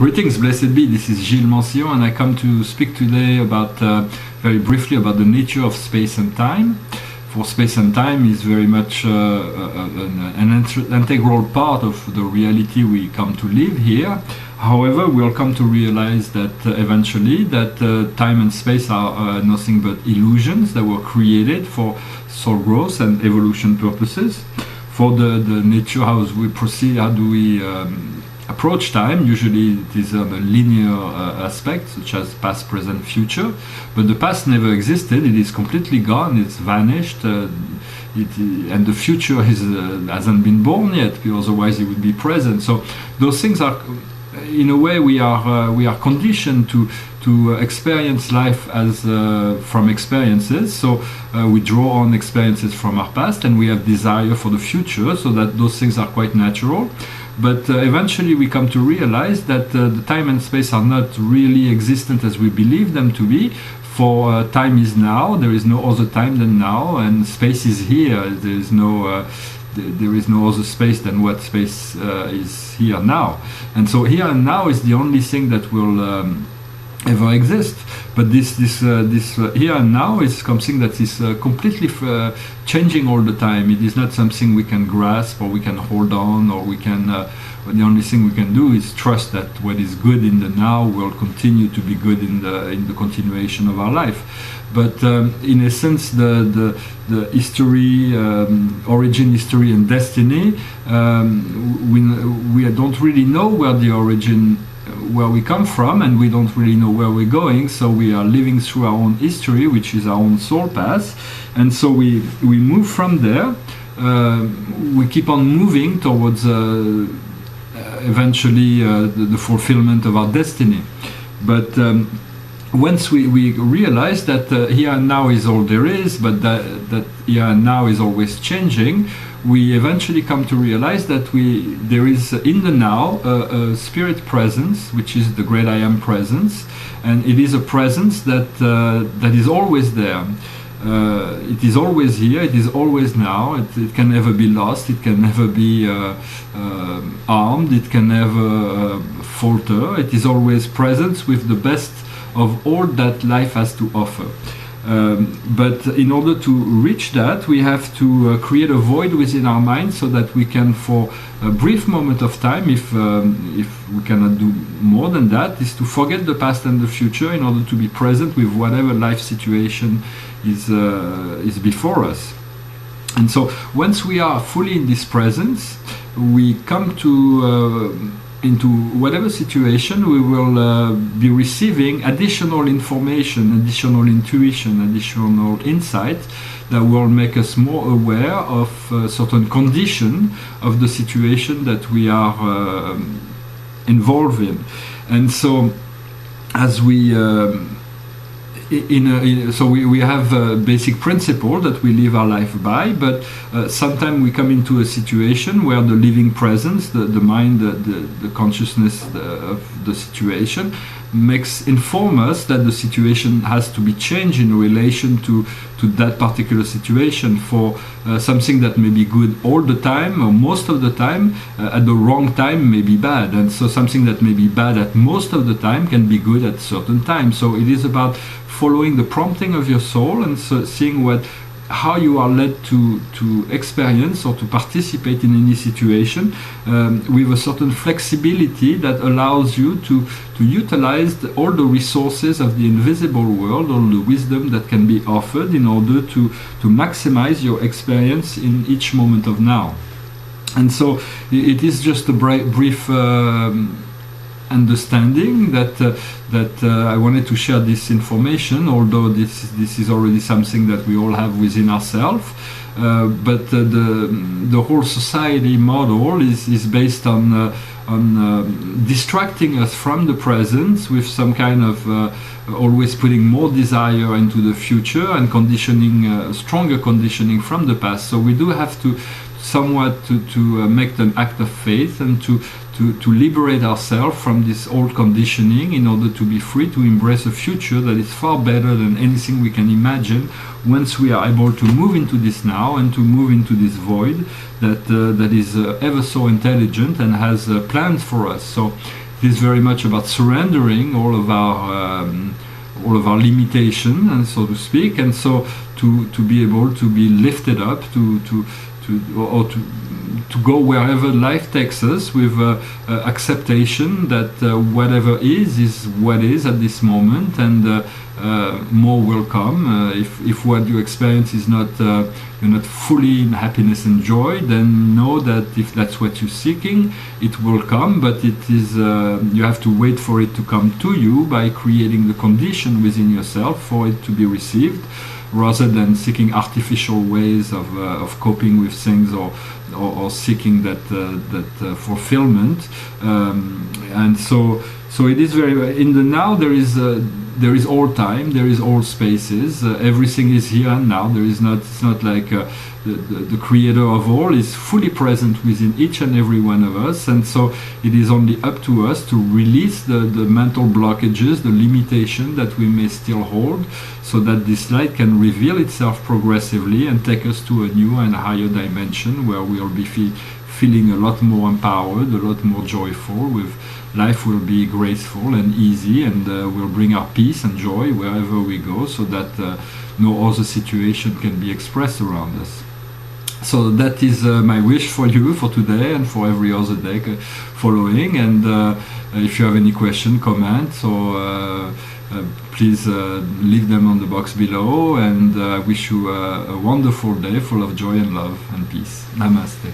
Greetings, blessed be. This is Gilles Mansillon, and I come to speak today about, very briefly, about the nature of space and time. For space and time is very much an integral part of the reality we come to live here. However, we'll come to realize that eventually that time and space are nothing but illusions that were created for soul growth and evolution purposes. For the nature, how we proceed, how do we approach time? Usually it is on a linear aspect, such as past, present, future. But the past never existed. It is completely gone. It's vanished. And the future hasn't been born yet, because otherwise it would be present. So those things are, in a way, we are conditioned to experience life as from experiences. So we draw on experiences from our past, and we have desire for the future. So that those things are quite natural. But eventually we come to realize that the time and space are not really existent as we believe them to be. For time is now, there is no other time than now, and space is here. There is no other space than what space is here now. And so here and now is the only thing that will ever exist. But this here and now is something that is completely changing all the time. It is not something we can grasp or we can hold on, or we can. The only thing we can do is trust that what is good in the now will continue to be good in the continuation of our life. But in essence, the history, origin, history, and destiny, we don't really know where the origin, where we come from, and we don't really know where we're going. So we are living through our own history, which is our own soul path, and so we move from there. We keep on moving towards eventually the fulfillment of our destiny. But once we realize that here and now is all there is, but that here and now is always changing, we eventually come to realize that there is in the now a spirit presence, which is the great I am presence, and it is a presence that is always there. It is always here, it is always now, it can never be lost, it can never be harmed, it can never falter. It is always present with the best of all that life has to offer. But in order to reach that, we have to create a void within our mind, so that we can, for a brief moment of time, if we cannot do more than that, is to forget the past and the future in order to be present with whatever life situation is before us. And so once we are fully in this presence, we come to into whatever situation, we will be receiving additional information, additional intuition, additional insight that will make us more aware of a certain condition of the situation that we are involved in. And so as we so we have a basic principle that we live our life by, but sometimes we come into a situation where the living presence, the mind, the consciousness of the situation inform us that the situation has to be changed in relation to that particular situation. For something that may be good all the time or most of the time, at the wrong time may be bad, and so something that may be bad at most of the time can be good at certain times. So it is about following the prompting of your soul, and so seeing how you are led to experience or to participate in any situation with a certain flexibility that allows you to utilize all the resources of the invisible world, all the wisdom that can be offered, in order to maximize your experience in each moment of now. And so it is just a brief understanding that I wanted to share this information, although this is already something that we all have within ourselves. But the whole society model is based on distracting us from the present with some kind of always putting more desire into the future and conditioning, stronger conditioning from the past. So we do have to somewhat to make an act of faith and to liberate ourselves from this old conditioning, in order to be free to embrace a future that is far better than anything we can imagine, once we are able to move into this now and to move into this void that is ever so intelligent and has plans for us. So it is very much about surrendering all of our limitation, and so to speak, and so to be able to be lifted up, to go wherever life takes us with acceptation that whatever is what is at this moment, and more will come. If what you experience is not you're not fully in happiness and joy, then know that if that's what you're seeking, it will come, but it is you have to wait for it to come to you by creating the condition within yourself for it to be received, rather than seeking artificial ways of coping with things, or seeking that fulfillment. And so it is very, in the now there is all time, there is all spaces, everything is here and now. It's not like the creator of all is fully present within each and every one of us, and so it is only up to us to release the mental blockages, the limitation that we may still hold, so that this light can reveal itself progressively and take us to a new and higher dimension where we'll be feeling a lot more empowered, a lot more joyful. With life will be graceful and easy, and will bring our peace and joy wherever we go, so that no other situation can be expressed around us. So that is my wish for you for today and for every other day following. And if you have any question, comments, or please leave them on the box below. And I wish you a wonderful day full of joy and love and peace. Namaste.